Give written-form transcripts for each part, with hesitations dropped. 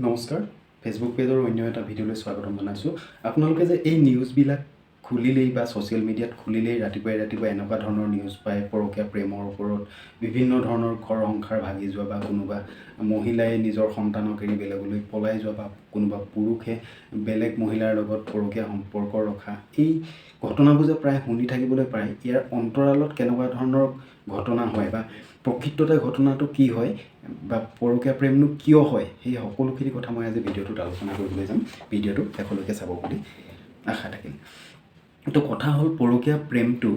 নমস্কাৰ ফেচবুক পেজৰ অন্য এটা ভিডিঅ'লৈ স্বাগতম জনাইছোঁ আপোনালোকে যে এই নিউজবিলাক খুলিলেই বা ছ'চিয়েল মিডিয়াত খুলিলেই ৰাতিপুৱাই এনেকুৱা ধৰণৰ নিউজ পায় পৰকীয়া প্ৰেমৰ ওপৰত বিভিন্ন ধৰণৰ ঘৰ সংসাৰ ভাগি যোৱা বা কোনোবা মহিলাই নিজৰ সন্তানক এৰি বেলেগলৈ পলাই যোৱা বা কোনোবা পুৰুষে বেলেগ মহিলাৰ লগত পৰকীয়া সম্পৰ্ক ৰখা এই ঘটনাবোৰ যে প্ৰায় শুনি থাকিবলৈ পায় ইয়াৰ অন্তৰালত কেনেকুৱা ধৰণৰ ঘটনা হয় বা প্ৰকৃততে ঘটনাটো কি হয় বা পৰকীয়া প্ৰেমনো কিয় হয় সেই সকলোখিনি কথা মই আজি ভিডিঅ'টোত আলোচনা কৰিবলৈ যাম ভিডিঅ'টো শেষলৈকে চাব বুলি আশা থাকিল তো কথা হ'ল পৰকীয়া প্ৰেমটো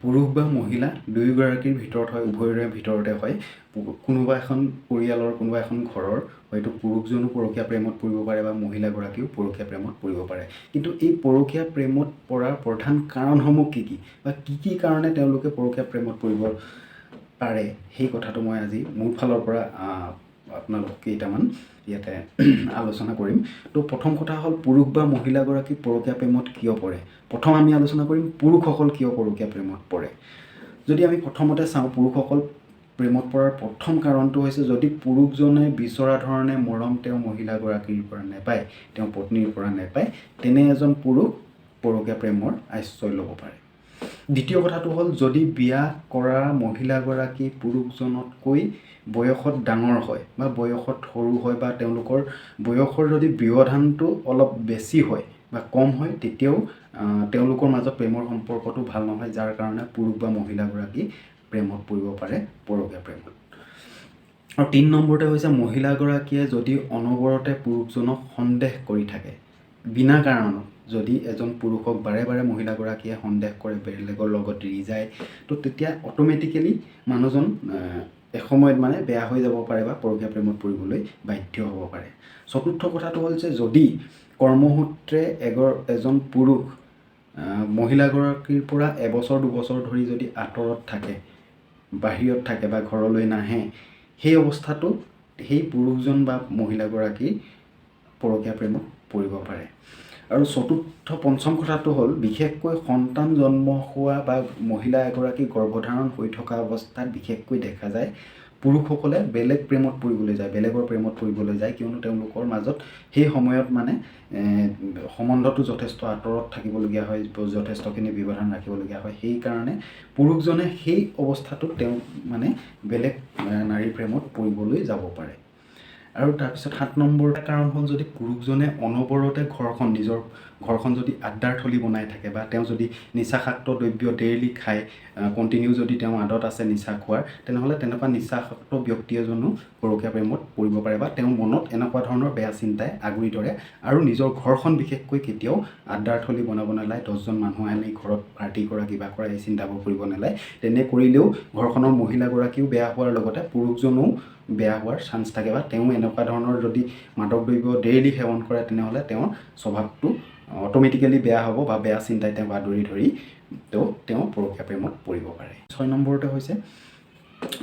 পুৰুষ বা মহিলা দুয়োগৰাকীৰ ভিতৰত হয় উভয়ৰে ভিতৰতে হয় কোনোবা এখন পৰিয়ালৰ কোনোবা এখন ঘৰৰ হয়তো পুৰুষজনো পৰকীয়া প্ৰেমত পৰিব পাৰে বা মহিলাগৰাকীও পৰকীয়া প্ৰেমত পৰিব পাৰে কিন্তু এই পৰকীয়া প্ৰেমত পৰাৰ প্ৰধান কাৰণসমূহ কি বা কি কাৰণে তেওঁলোকে পৰকীয়া প্ৰেমত পৰিব পাৰে সেই কথাটো মই আজি মোৰ ফালৰ পৰা আপোনালোক কেইটামান ইয়াতে আলোচনা কৰিম তো প্ৰথম কথা হ'ল পুৰুষ বা মহিলাগৰাকী পৰকীয়া প্ৰেমত কিয় পৰে প্ৰথম আমি আলোচনা কৰিম পুৰুষসকল কিয় পৰকীয়া প্ৰেমত পৰে যদি আমি প্ৰথমতে চাওঁ পুৰুষসকল প্ৰেমত পৰাৰ প্ৰথম কাৰণটো হৈছে যদি পুৰুষজনে বিচৰা ধৰণে মৰম তেওঁ মহিলাগৰাকীৰ পৰা নাপায় তেওঁ পত্নীৰ পৰা নাপায় তেনে এজন পুৰুষ পৰকীয়া প্ৰেমৰ আশ্ৰয় ল'ব পাৰে দ্বিতীয় কথাটো হ'ল যদি বিয়া কৰা মহিলাগৰাকী পুৰুষজনতকৈ বয়সত ডাঙৰ হয় বা বয়সত সৰু হয় বা তেওঁলোকৰ বয়সৰ যদি ব্যৱধানটো অলপ বেছি হয় বা কম হয় তেতিয়াও তেওঁলোকৰ মাজত প্ৰেমৰ সম্পৰ্কটো ভাল নহয় যাৰ কাৰণে পুৰুষ বা মহিলাগৰাকী প্ৰেমত পৰিব পাৰে পৰকীয়া প্ৰেমত আৰু ৩ নম্বৰতে হৈছে মহিলাগৰাকীয়ে যদি অনবৰতে পুৰুষজনক সন্দেহ কৰি থাকে বিনা কাৰণত যদি এজন পুৰুষক বাৰে বাৰে মহিলাগৰাকীয়ে সন্দেহ কৰে বেলেগৰ লগত এৰি যায় তো তেতিয়া অট'মেটিকেলি মানুহজন এসময়ত মানে বেয়া হৈ যাব পাৰে বা পৰকীয়া প্ৰেমত পৰিবলৈ বাধ্য হ'ব পাৰে চতুৰ্থ কথাটো হ'ল যে যদি কৰ্মসূত্ৰে এজন পুৰুষ মহিলাগৰাকীৰ পৰা এবছৰ দুবছৰ ধৰি যদি আঁতৰত থাকে বাহিৰত থাকে বা ঘৰলৈ নাহে সেই অৱস্থাটো সেই পুৰুষজন বা মহিলাগৰাকী পৰকীয়া প্ৰেমত পৰিব পাৰে আৰু পঞ্চম কথাটো হ'ল বিশেষকৈ সন্তান জন্ম হোৱা বা মহিলা এগৰাকী গৰ্ভধাৰণ হৈ থকা অৱস্থাত বিশেষকৈ দেখা যায় পুৰুষসকলে বেলেগ প্ৰেমত পৰিবলৈ যায় বেলেগৰ প্ৰেমত পৰিবলৈ যায় কিয়নো তেওঁলোকৰ মাজত সেই সময়ত মানে সম্বন্ধটো যথেষ্ট আঁতৰত থাকিবলগীয়া হয় যথেষ্টখিনি ব্যৱধান ৰাখিবলগীয়া হয় সেইকাৰণে পুৰুষজনে সেই অৱস্থাটোত তেওঁ মানে বেলেগ নাৰীৰ প্ৰেমত পৰিবলৈ যাব পাৰে আৰু তাৰপিছত ৭ নম্বৰ কাৰণ হ'ল যদি পুৰুষজনে অনবৰতে নিজৰ ঘৰখন যদি আড্ডাৰ থলী বনাই থাকে বা তেওঁ যদি নিচাসক্ত দ্ৰব্য ডেইলি খায় কণ্টিনিউ যদি তেওঁ আদত আছে নিচা খোৱাৰ তেনেহ'লে তেনেকুৱা নিচাসক্ত ব্যক্তি এজনো পৰকীয়া প্ৰেমত পৰিব পাৰে বা তেওঁৰ মনত এনেকুৱা ধৰণৰ বেয়া চিন্তাই আগুৰি ধৰে আৰু নিজৰ ঘৰখন বিশেষকৈ কেতিয়াও আড্ডাৰ থলী বনাব নালাগে 10জন মানুহ আনি ঘৰত পাৰ্টি কৰা কিবা কৰা এই চিন্তাবোৰ কৰিব নালাগে তেনে কৰিলেও ঘৰখনৰ মহিলাগৰাকীও বেয়া হোৱাৰ লগতে পুৰুষজনো বেয়া হোৱাৰ চান্স থাকে বা তেওঁ এনেকুৱা ধৰণৰ যদি মাদক দ্ৰব্য ডেইলি সেৱন কৰে তেনেহ'লে তেওঁৰ স্বভাৱটো অট'মেটিকেলি বেয়া হ'ব বা বেয়া চিন্তাই তেওঁক আদৰি ধৰি তেওঁ পৰকীয়া প্ৰেমত পৰিব পাৰে 6 নম্বৰতে হৈছে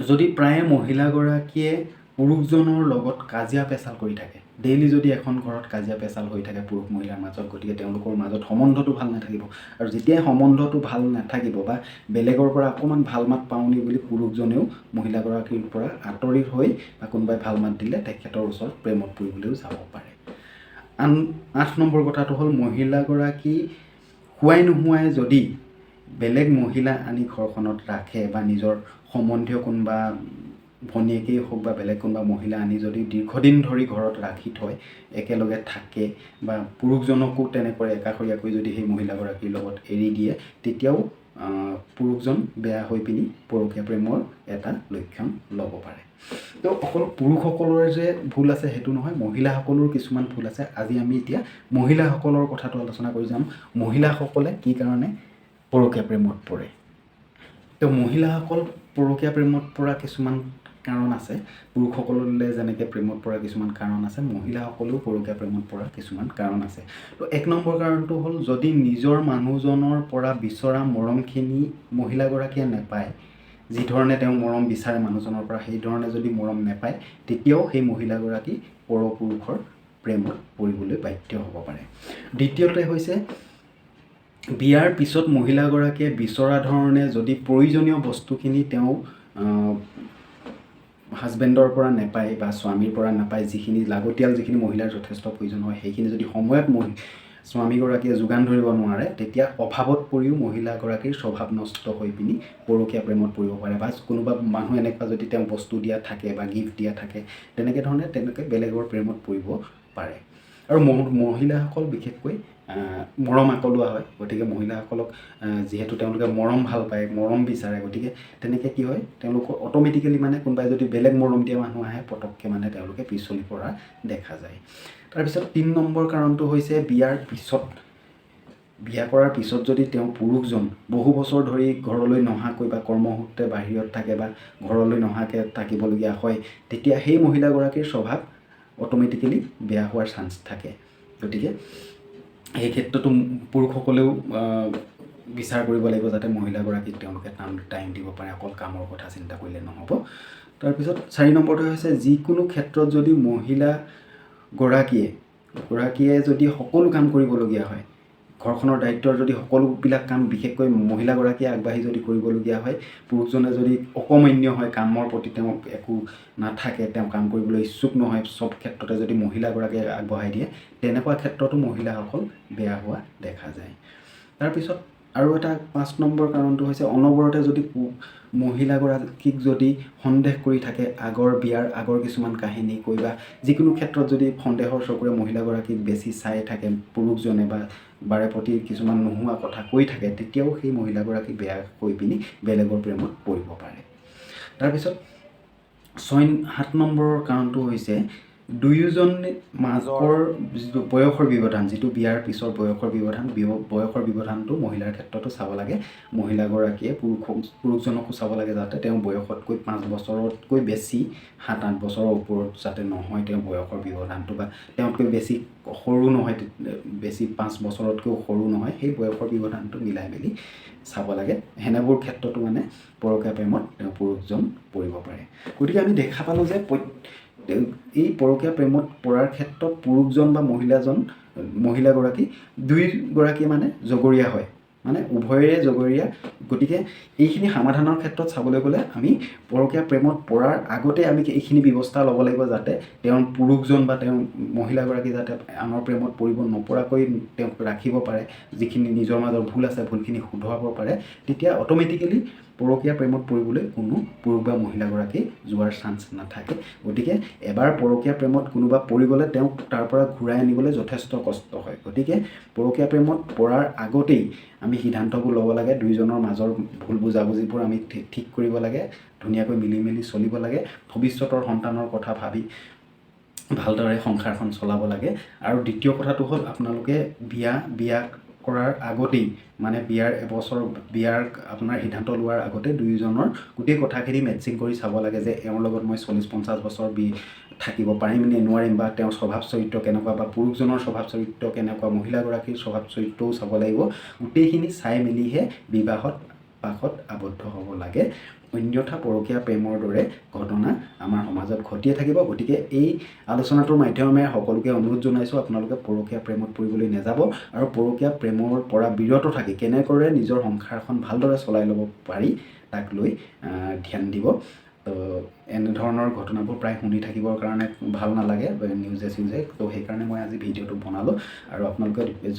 যদি প্ৰায়ে মহিলাগৰাকীয়ে পুৰুষজনৰ লগত কাজিয়া পেচাল কৰি থাকে ডেইলি যদি এখন ঘৰত কাজিয়া পেচাল হৈ থাকে পুৰুষ মহিলাৰ মাজত গতিকে তেওঁলোকৰ মাজত সম্বন্ধটো ভাল নাথাকিব আৰু যেতিয়াই সম্বন্ধটো ভাল নাথাকিব বা বেলেগৰ পৰা অকণমান ভাল মাত পাওঁনি বুলি পুৰুষজনেও মহিলাগৰাকীৰ পৰা আঁতৰি হৈ বা কোনোবাই ভাল মাত দিলে তেখেতৰ ওচৰত প্ৰেমত পৰিবলৈও যাব পাৰে 8 নম্বৰ কথাটো হ'ল মহিলাগৰাকী শুৱাই নোহোৱাই যদি বেলেগ মহিলা আনি ঘৰখনত ৰাখে বা নিজৰ সম্বন্ধীয় কোনোবা ভনীয়েকেই হওক বা বেলেগ কোনোবা মহিলা আনি যদি দীৰ্ঘদিন ধৰি ঘৰত ৰাখি থয় একেলগে থাকে বা পুৰুষজনকো তেনেকৈ একাষৰীয়াকৈ যদি সেই মহিলাগৰাকীৰ লগত এৰি দিয়ে তেতিয়াও পুৰুষজন বেয়া হৈ পিনি পৰকীয়া প্ৰেমৰ এটা লক্ষণ ল'ব পাৰে তো অকল পুৰুষসকলৰ যে ভুল আছে সেইটো নহয় মহিলাসকলৰ কিছুমান ভুল আছে আজি আমি এতিয়া মহিলাসকলৰ কথাটো আলোচনা কৰি যাম মহিলাসকলে কি কাৰণে পৰকীয়া প্ৰেমত পৰে তো মহিলাসকল পৰকীয়া প্ৰেমত পৰা কিছুমান কাৰণ আছে পুৰুষসকললৈ যেনেকৈ প্ৰেমত পৰা কিছুমান কাৰণ আছে মহিলাসকলেও পৰকীয়া প্ৰেমত পৰা কিছুমান কাৰণ আছে তো 1 নম্বৰ কাৰণটো হ'ল যদি নিজৰ মানুহজনৰ পৰা বিচৰা মৰমখিনি মহিলাগৰাকীয়ে নাপায় যি ধৰণে তেওঁ মৰম বিচাৰে মানুহজনৰ পৰা সেই ধৰণে যদি মৰম নাপায় তেতিয়াও সেই মহিলাগৰাকী পৰপুৰুষৰ প্ৰেমত পৰিবলৈ বাধ্য হ'ব পাৰে দ্বিতীয়তে হৈছে বিয়াৰ পিছত মহিলাগৰাকীয়ে বিচৰা ধৰণে যদি প্ৰয়োজনীয় বস্তুখিনি তেওঁ হাজবেণ্ডৰ পৰা নাপায় বা স্বামীৰ পৰা নাপায়, যিখিনি লাগতিয়াল যিখিনি মহিলাৰ যথেষ্ট প্ৰয়োজন হয় সেইখিনি যদি সময়ত স্বামীগৰাকীয়ে যোগান ধৰিব নোৱাৰে, তেতিয়া অভাৱত পৰিও মহিলাগৰাকীৰ স্বভাৱ নষ্ট হৈ পিনি পৰকীয়া প্ৰেমত পৰিব পাৰে। বা কোনোবা মানুহ এনেকুৱা যদি তেওঁ বস্তু দিয়া থাকে বা গিফ্ট দিয়া থাকে, তেনেকৈ বেলেগৰ প্ৰেমত পৰিব পাৰে। আৰু মহিলাসকল বিশেষকৈ মৰম আকলোৱা হয়, গতিকে মহিলাসকলক যিহেতু তেওঁলোকে মৰম ভাল পায়, মৰম বিচাৰে, গতিকে তেনেকৈ কি হয়, তেওঁলোকৰ অট'মেটিকেলি কোনোবাই যদি বেলেগ মৰম দিয়া মানুহ আহে, পটককৈ তেওঁলোকে পিছলি পৰা দেখা যায়। তাৰপিছত 3 নম্বৰ কাৰণটো হৈছে বিয়া কৰাৰ পিছত যদি তেওঁ পুৰুষজন বহু বছৰ ধৰি ঘৰলৈ নহাকৈ বা কৰ্মসূত্ৰে বাহিৰত থাকে বা ঘৰলৈ নহাকৈ থাকিবলগীয়া হয়, তেতিয়া সেই মহিলাগৰাকীৰ স্বভাৱ অট'মেটিকেলি বেয়া হোৱাৰ চান্স থাকে। গতিকে সেই ক্ষেত্ৰতো পুৰুষসকলেও বিচাৰ কৰিব লাগিব যাতে মহিলাগৰাকীক তেওঁলোকে টাইম দিব পাৰে, অকল কামৰ কথা চিন্তা কৰিলে নহ'ব। তাৰপিছত 4 নম্বৰটো হৈছে যিকোনো ক্ষেত্ৰত যদি মহিলাগৰাকীয়ে যদি সকলো কাম কৰিবলগীয়া হয়, ঘৰখনৰ দায়িত্বৰ যদি সকলোবিলাক কাম বিশেষকৈ মহিলাগৰাকীয়ে আগবাঢ়ি যদি কৰিবলগীয়া হয়, পুৰুষজনে যদি অকৰ্মণ্য হয়, কামৰ প্ৰতি তেওঁ একো নাথাকে, তেওঁ কাম কৰিবলৈ ইচ্ছুক নহয়, চব ক্ষেত্ৰতে যদি মহিলাগৰাকীয়ে আগবঢ়াই দিয়ে, তেনেকুৱা ক্ষেত্ৰতো মহিলাসকল বেয়া হোৱা দেখা যায়। তাৰপিছত আৰু এটা 5 নম্বৰ কাৰণটো হৈছে অনবৰতে যদি মহিলাগৰাকীক যদি সন্দেহ কৰি থাকে, বিয়াৰ আগৰ কিছুমান কাহিনী কৈ বা যিকোনো ক্ষেত্ৰত যদি সন্দেহৰ চকুৰে মহিলাগৰাকীক বেছি চাই থাকে পুৰুষজনে বা বাৰে প্ৰতি কিছুমান নোহোৱা কথা কৈ থাকে, তেতিয়াও সেই মহিলাগৰাকীক বেয়া কৈ পিনি বেলেগৰ প্ৰেমত পৰিব পাৰে। তাৰপিছত 7 নম্বৰৰ কাৰণটো হৈছে দুয়োজন মাজৰ যিটো বয়সৰ ব্যৱধান, যিটো বিয়াৰ পিছৰ বয়সৰ ব্যৱধানটো মহিলাৰ ক্ষেত্ৰতো চাব লাগে। মহিলাগৰাকীয়ে পুৰুষজনকো চাব লাগে যাতে তেওঁ বয়সতকৈ 5 বছৰতকৈ বেছি, 7-8 বছৰৰ ওপৰত যাতে নহয় তেওঁ বয়সৰ ব্যৱধানটো, বা তেওঁতকৈ বেছি সৰু নহয়, বেছি 5 বছৰতকৈও সৰু নহয়, সেই বয়সৰ ব্যৱধানটো মিলাই মেলি চাব লাগে। সেনেবোৰ ক্ষেত্ৰতো পৰকীয়া প্ৰেমত তেওঁ পুৰুষজন পৰিব পাৰে। গতিকে আমি দেখা পালোঁ যে এই পৰকীয়া প্ৰেমত পৰাৰ ক্ষেত্ৰত পুৰুষজন বা মহিলাগৰাকী দুয়োগৰাকী জগৰীয়া হয়, উভয়ৰে জগৰীয়া। গতিকে এইখিনি সমাধানৰ ক্ষেত্ৰত চাবলৈ গ'লে আমি পৰকীয়া প্ৰেমত পৰাৰ আগতে আমি এইখিনি ব্যৱস্থা ল'ব লাগিব যাতে তেওঁৰ পুৰুষজন বা তেওঁৰ মহিলাগৰাকী যাতে আনৰ প্ৰেমত পৰিব নপৰাকৈ তেওঁক ৰাখিব পাৰে, যিখিনি নিজৰ মাজৰ ভুল আছে ভুলখিনি শুধৰাব পাৰে, তেতিয়া অট'মেটিকেলি পৰকীয়া প্ৰেমত পৰিবলৈ কোনো পুৰুষ বা মহিলাগৰাকী যোৱাৰ চান্স নাথাকে। গতিকে এবাৰ পৰকীয়া প্ৰেমত কোনোবা পৰি গ'লে তেওঁক তাৰ পৰা ঘূৰাই আনিবলৈ যথেষ্ট কষ্ট হয়। গতিকে পৰকীয়া প্ৰেমত পৰাৰ আগতেই আমি সিদ্ধান্তবোৰ ল'ব লাগে, দুয়োজনৰ মাজৰ ভুল বুজাবুজিবোৰ আমি ঠিক কৰিব লাগে, ধুনীয়াকৈ মিলি মেলি চলিব লাগে, ভৱিষ্যতৰ সন্তানৰ কথা ভাবি ভালদৰে সংসাৰখন চলাব লাগে। আৰু দ্বিতীয় কথাটো হ'ল আপোনালোকে বিয়া কৰাৰ আগতেই বিয়াৰ আপোনাৰ সিদ্ধান্ত লোৱাৰ আগতে দুয়োজনৰ গোটেই কথাখিনি মেটচিং কৰি চাব লাগে যে এওঁৰ লগত মই 40-50 বছৰ থাকিব পাৰিম নে নোৱাৰিম, বা তেওঁৰ স্বভাৱ চৰিত্ৰ কেনেকুৱা, বা পুৰুষজনৰ স্বভাৱ চৰিত্ৰ কেনেকুৱা, মহিলাগৰাকীৰ স্বভাৱ চৰিত্ৰও চাব লাগিব। গোটেইখিনি চাই মেলিহে বিবাহত আবদ্ধ হ'ব লাগে, অন্যথা পৰকীয়া প্ৰেমৰ দৰে ঘটনা আমাৰ সমাজত ঘটিয়ে থাকিব। গতিকে এই আলোচনাটোৰ মাধ্যমেৰে সকলোকে অনুৰোধ জনাইছোঁ, আপোনালোকে পৰকীয়া প্ৰেমত পৰিবলৈ নাযাব, আৰু পৰকীয়া প্ৰেমৰ পৰা বিৰত থাকি কেনেদৰে নিজৰ সংসাৰখন ভালদৰে চলাই ল'ব পাৰি তাক লৈ ধ্যান দিব। তো এনেধৰণৰ ঘটনাবোৰ প্ৰায় শুনি থাকিবৰ কাৰণে ভাল নালাগে নিউজে, তো সেইকাৰণে মই আজি ভিডিঅ'টো বনালোঁ। আৰু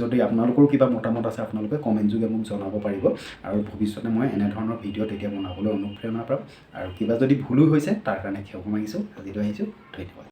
যদি আপোনালোকৰো কিবা মতামত আছে আপোনালোকে কমেণ্ট যোগে মোক জনাব পাৰিব, আৰু ভৱিষ্যতে মই এনেধৰণৰ ভিডিঅ' তেতিয়া বনাবলৈ অনুপ্ৰেৰণা পাম। আৰু কিবা যদি ভুলো হৈছে তাৰ কাৰণে ক্ষমা মাগিছোঁ। আজিলৈ আহিছোঁ, ধন্যবাদ।